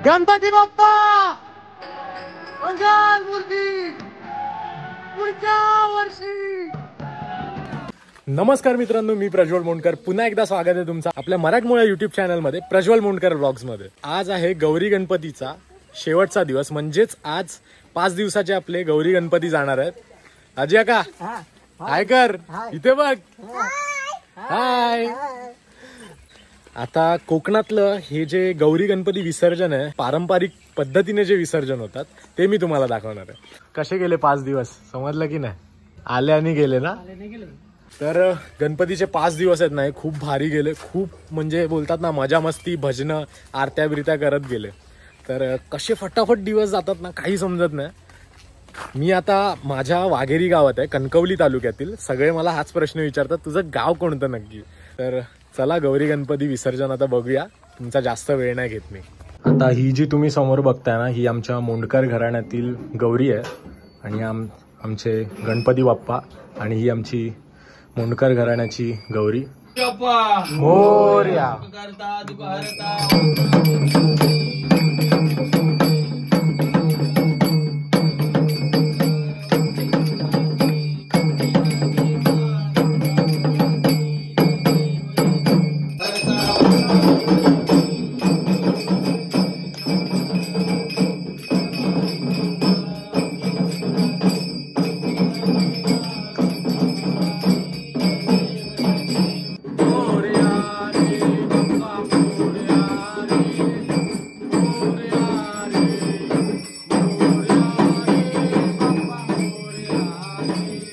गणपती बाप्पा मंगल मूर्ती पुढच्या वर्षी। नमस्कार मित्रांनो, मी प्रज्वल मोंडकर, पुन्हा एकदा स्वागत आहे तुमचं आपल्या मराठमोळ्या युट्यूब चॅनल मध्ये, प्रज्वल मोंडकर व्लॉग्स मध्ये। आज आहे गौरी गणपतीचा शेवटचा दिवस, म्हणजेच आज 5 दिवसाचे आपले गौरी गणपती जाणार आहेत। अजय का हाय कर, इथे बघ, हाय। आता कोकणातलं हे जे गौरी गणपती विसर्जन आहे, पारंपरिक पद्धतीने जे विसर्जन होतात ते मी तुम्हाला दाखवणार आहे। कसे गेले 5 दिवस समजलं की नाही? आले आणि गेले ना? तर गणपतीचे 5 दिवस आहेत ना, खूप भारी गेले, खूप म्हणजे बोलतात ना मजा मस्ती, भजनं, आरत्या बिरत्या करत गेले। तर कसे फटाफट दिवस जातात ना, काही समजत नाही। मी आता माझ्या वाघेरी गावात आहे, कणकवली तालुक्यातील। सगळे मला हाच प्रश्न विचारतात, तुझं गाव कोणतं नक्की? तर चला गौरी गणपती विसर्जन आता बघूया, तुमचा जास्त वेळ नाही घेत मी। आता ही जी तुम्ही समोर बघताय ना, ही आमच्या मोंडकर घराण्यातील गौरी आहे आणि आमचे गणपती बाप्पा, आणि ही आमची मोंडकर घराण्याची गौरी मोरया।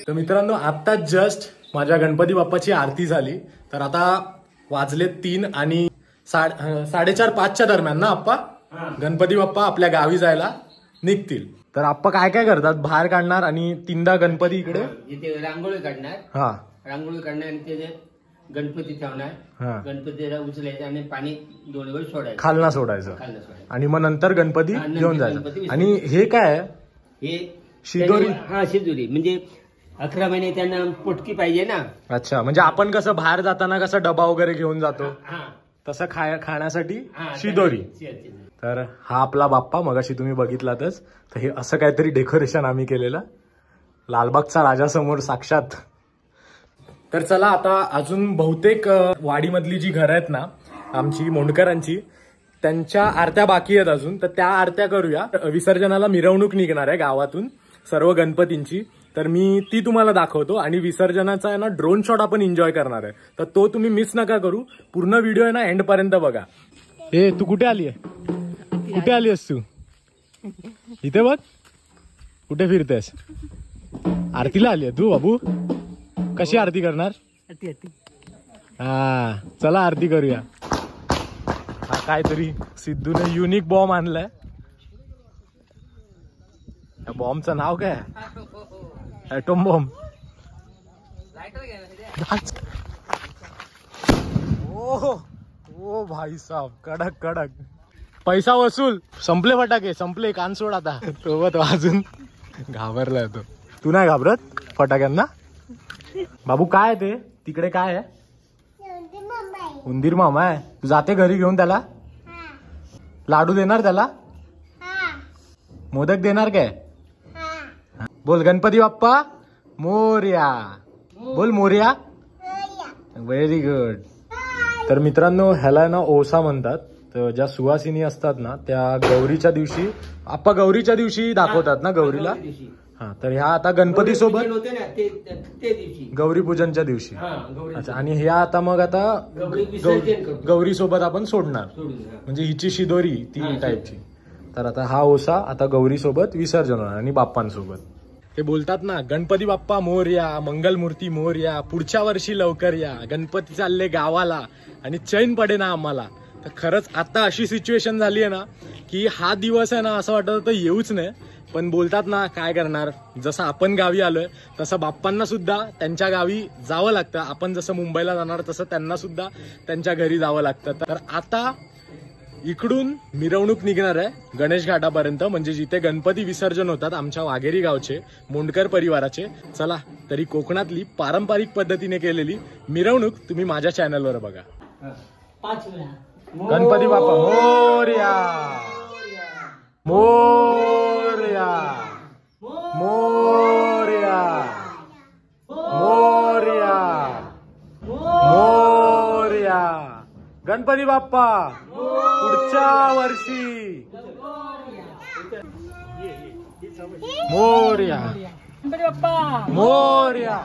तर मित्रांनो, आता जस्ट माझ्या गणपती बाप्पाची आरती झाली। तर आता वाजले 3 आणि 4:30-5च्या दरम्यान ना आप्पा गणपती बाप्पा आपल्या गावी जायला निघतील। तर आप्पा काय काय करतात? बाहेर काढणार आणि 3दा गणपती इकडे इथे रांगोळी काढणार। हा, रांगोळी काढणार आणि ते गणपती ठेवणार। गणपतीला उचलायचं आणि पाणी दोन्हीवर सोडायचं, खालना सोडायचं, आणि मग नंतर गणपती घेऊन जायचं। आणि हे काय आहे? हे शिदोरी। हा, शिदोरी म्हणजे 11 महिने त्यांना पोटकी पाहिजे ना। अच्छा, म्हणजे आपण कसं बाहेर जाताना कसं डबा वगैरे घेऊन जातो, तसं खाण्यासाठी शिदोरी। तर हा आपला बाप्पा मगाशी तुम्ही बघितलातच। तर हे असं काहीतरी डेकोरेशन आम्ही केलेलं, लालबागचा राजा समोर साक्षात। तर चला आता अजून बहुतेक वाडीमधली जी घरं आहेत ना आमची मोंडकरांची, त्यांच्या आरत्या बाकी आहेत अजून, तर त्या आरत्या करूया। विसर्जनाला मिरवणूक निघणार आहे गावातून सर्व गणपतींची, तर मी ती तुम्हाला दाखवतो। आणि विसर्जनाचा आहे ना ड्रोन शॉट आपण एन्जॉय करणार आहे, तर तो तुम्ही मिस नका करू, पूर्ण व्हिडिओ आहे ना एंड पर्यंत बघा। ए तू कुठे आली आहे? कुठे आली आहेस तू? इथे बघ, कुठे फिरतेस? आरतीला आली आहे तू बाबू? कशी आरती करणार? हा चला आरती करूया। हा काहीतरी सिद्धूने युनिक बॉम्ब आणलाय। या बॉम्बचं नाव काय? Atom bomb. ओ भाई साहब, कडक कडक, पैसा वसूल। संपले फटाके, संपले, कान सोड आता। सोबत अजून घाबरलाय तो। तू नाही घाबरत फटाक्यांना? बाबू काय ते तिकडे काय आहे? उंदीर मामा आहे। तू जाते घरी घेऊन त्याला? लाडू देणार त्याला? मोदक देणार काय? बोल गणपती बाप्पा मोरया, बोल मोरया। Very good. तर मित्रांनो, ह्याला ना ओसा म्हणतात। तर ज्या सुवासिनी असतात ना त्या गौरीच्या दिवशी, आप्पा गौरीच्या दिवशी दाखवतात ना गौरीला। हा, तर ह्या आता गणपती सोबत गौरी पूजनच्या दिवशी। अच्छा, आणि ह्या आता मग आता गौरी सोबत आपण सोडणार, म्हणजे हिची शिदोरी ती टाईपची। तर आता हा ओसा आता गौरी सोबत विसर्जन होणार आणि बाप्पांसोबत। ते बोलतात ना, गणपती बाप्पा मोरया, मंगलमूर्ती मोरया, पुढच्या वर्षी लवकर या, गणपती चालले गावाला आणि चैन पडे ना आम्हाला। तर खरंच आता अशी सिच्युएशन झाली आहे ना की हा दिवस आहे ना असं वाटत होतं येऊच नाही, पण बोलतात ना काय करणार, जसं आपण गावी आलोय तसं बाप्पांना सुद्धा त्यांच्या गावी जावं लागतं। आपण जसं मुंबईला जाणार तसं त्यांना सुद्धा त्यांच्या घरी जावं लागतं। तर आता इकडून मिरवणूक निघणार आहे गणेश घाटापर्यंत, म्हणजे जिथे गणपती विसर्जन होतात आमच्या वाघेरी गावचे मोंडकर परिवाराचे। चला तरी कोकणातली पारंपरिक पद्धतीने केलेली मिरवणूक तुम्ही माझ्या चॅनलवर बघा। 5 वेळा गणपती बाप्पा मोरया। गणपती बाप्पा पुढच्या वर्षी मोरया. गणपती बाप्पा मोरया.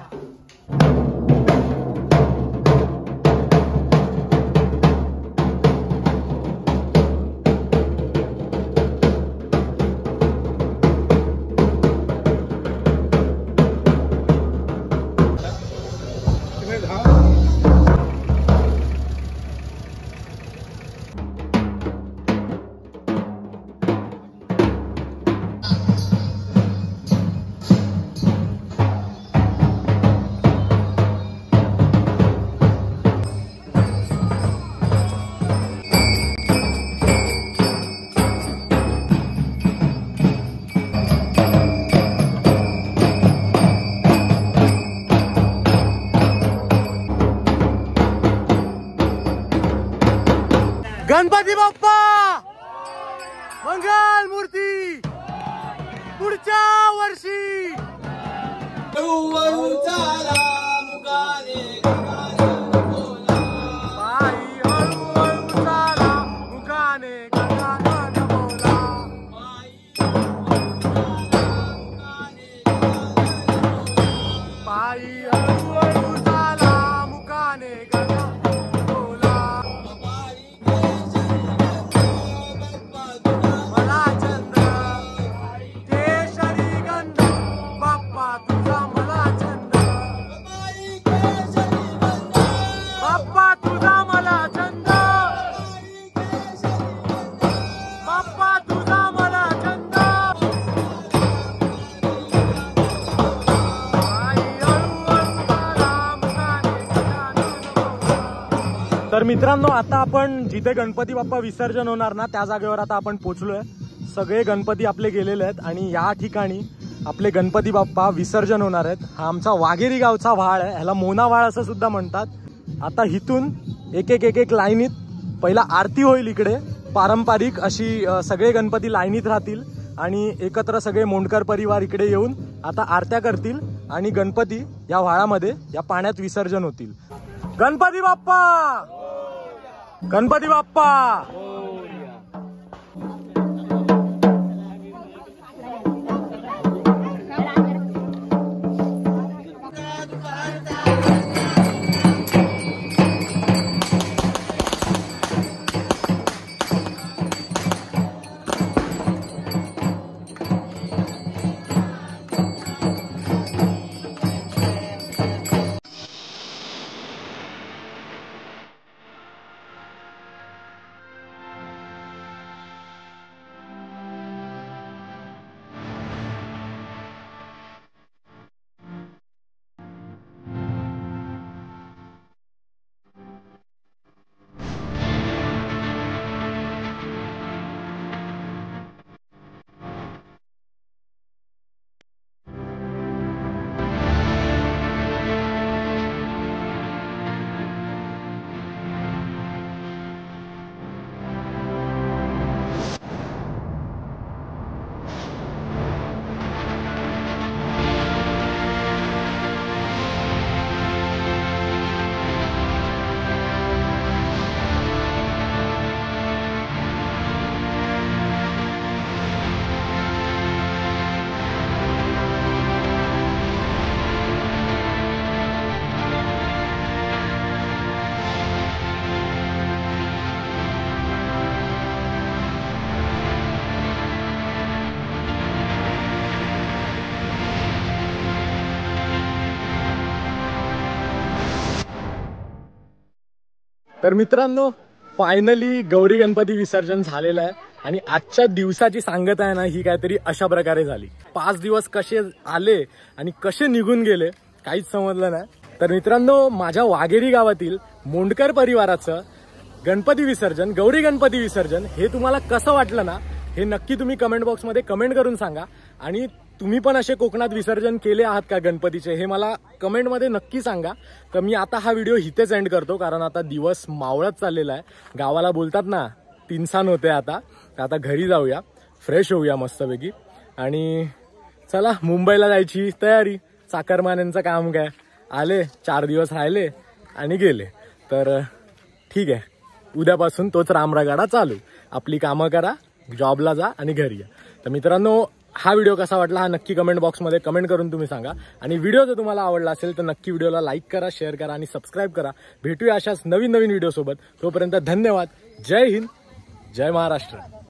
गणपती बाप्पा मंगल मूर्ती पुढच्या वर्षी. तर मित्रांनो, आता आपण जिथे गणपती बाप्पा विसर्जन होणार ना त्या जागेवर आता आपण पोहोचलोय. सगळे गणपती आपले गेलेले आहेत आणि या ठिकाणी आपले गणपती बाप्पा विसर्जन होणार आहेत. हा आमचा वाघेरी गावचा व्हाळ आहे, ह्याला मोना व्हाळ असं सुद्धा म्हणतात. आता इथून एक एक एक एक लाईनीत पहिला आरती होईल. इकडे पारंपरिक अशी सगळे गणपती लाईनीत राहतील आणि एकत्र सगळे मोंडकर परिवार इकडे येऊन आता आरत्या करतील आणि गणपती या व्हाळामध्ये या पाण्यात विसर्जन होतील. गणपती बाप्पा गणपती बाप्पा. तर मित्रांनो, फायनली गौरी गणपती विसर्जन झालेलं आहे आणि आजच्या दिवसाची सांगत आहे ना ही काहीतरी अशा प्रकारे झाली. 5 दिवस कसे आले आणि कसे निघून गेले काहीच समजलं नाही. तर मित्रांनो, माझ्या वाघेरी गावातील मोंडकर परिवाराचं गणपती विसर्जन, गौरी गणपती विसर्जन हे तुम्हाला कसं वाटलं ना हे नक्की तुम्ही कमेंट बॉक्समध्ये कमेंट करून सांगा. आणि तुम्ही पण असे कोकणात विसर्जन केले आहात का गणपतीचे हे मला कमेंटमध्ये नक्की सांगा. तर मी आता हा व्हिडिओ इथेच एंड करतो कारण आता दिवस मावळत चाललेला आहे. गावाला बोलतात ना 3 होते आता. आता घरी जाऊया, फ्रेश होऊया मस्तपैकी आणि चला मुंबईला जायची तयारी. चाकरमान्यांचं काम काय, आले 4 दिवस राहिले आणि गेले. तर ठीक आहे, उद्यापासून तोच रामरागाडा चालू. आपली कामं करा, जॉबला जा आणि घरी या. तर मित्रांनो, हा व्हिडिओ कसा वाटला हा नक्की कमेंट बॉक्समध्ये कमेंट करून तुम्ही सांगा. आणि व्हिडिओ जर तुम्हाला आवडला असेल तर नक्की व्हिडिओला लाईक करा, शेअर करा आणि सबस्क्राईब करा. भेटूया अशाच नवीन व्हिडिओ सोबत. तोपर्यंत धन्यवाद. जय हिंद, जय महाराष्ट्र.